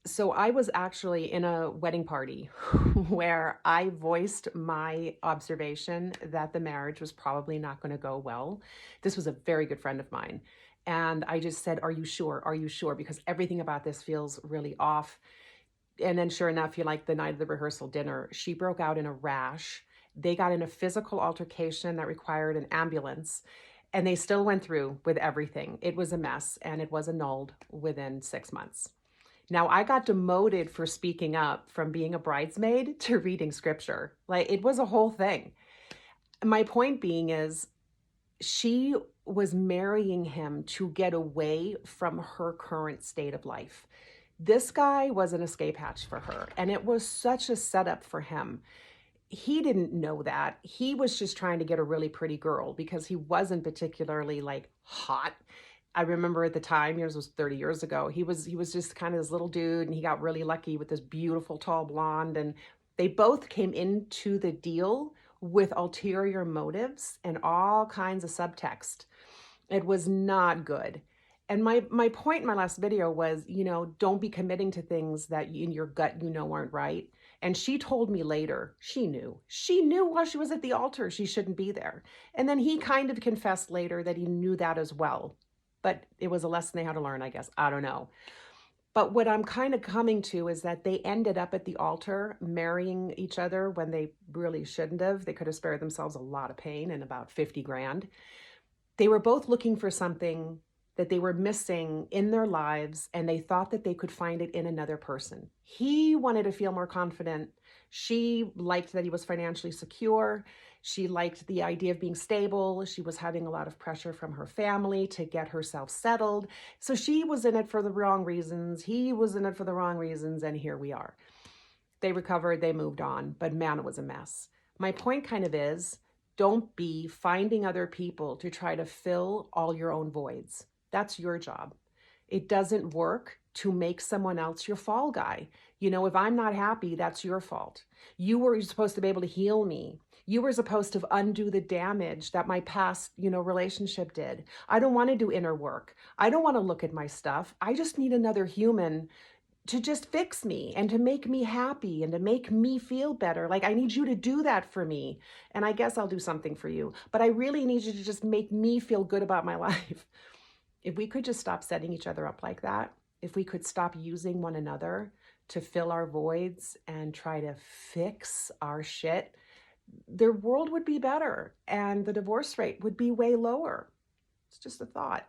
So I was actually in a wedding party where I voiced my observation that the marriage was probably not going to go well. This was a very good friend of mine. And I just said, "Are you sure? Are you sure? Because everything about this feels really off." And then, sure enough, the night of the rehearsal dinner, she broke out in a rash. They got in a physical altercation that required an ambulance, and they still went through with everything. It was a mess, and it was annulled within 6 months. Now, I got demoted for speaking up from being a bridesmaid to reading scripture. Like, it was a whole thing. My point being is, she was marrying him to get away from her current state of life. This guy was an escape hatch for her, and it was such a setup for him. He didn't know that. He was just trying to get a really pretty girl because he wasn't particularly like hot. I remember at the time, yours was 30 years ago, he was just kind of this little dude, and he got really lucky with this beautiful tall blonde, and they both came into the deal with ulterior motives and all kinds of subtext. It was not good. And my point in my last video was, don't be committing to things that in your gut aren't right. And she told me later, she knew while she was at the altar she shouldn't be there. And then he kind of confessed later that he knew that as well. But it was a lesson they had to learn, I guess. I don't know. But what I'm kind of coming to is that they ended up at the altar marrying each other when they really shouldn't have. They could have spared themselves a lot of pain and about 50 grand. They were both looking for something that they were missing in their lives, and they thought that they could find it in another person. He wanted to feel more confident. She liked that he was financially secure. She liked the idea of being stable. She was having a lot of pressure from her family to get herself settled. So she was in it for the wrong reasons. He was in it for the wrong reasons, and here we are. They recovered, they moved on, but man, it was a mess. My point kind of is, don't be finding other people to try to fill all your own voids. That's your job. It doesn't work to make someone else your fall guy. If I'm not happy, that's your fault. You were supposed to be able to heal me. You were supposed to undo the damage that my past, relationship did. I don't want to do inner work. I don't want to look at my stuff. I just need another human to just fix me and to make me happy and to make me feel better. Like, I need you to do that for me. And I guess I'll do something for you. But I really need you to just make me feel good about my life. If we could just stop setting each other up like that, if we could stop using one another to fill our voids and try to fix our shit, the world would be better and the divorce rate would be way lower. It's just a thought.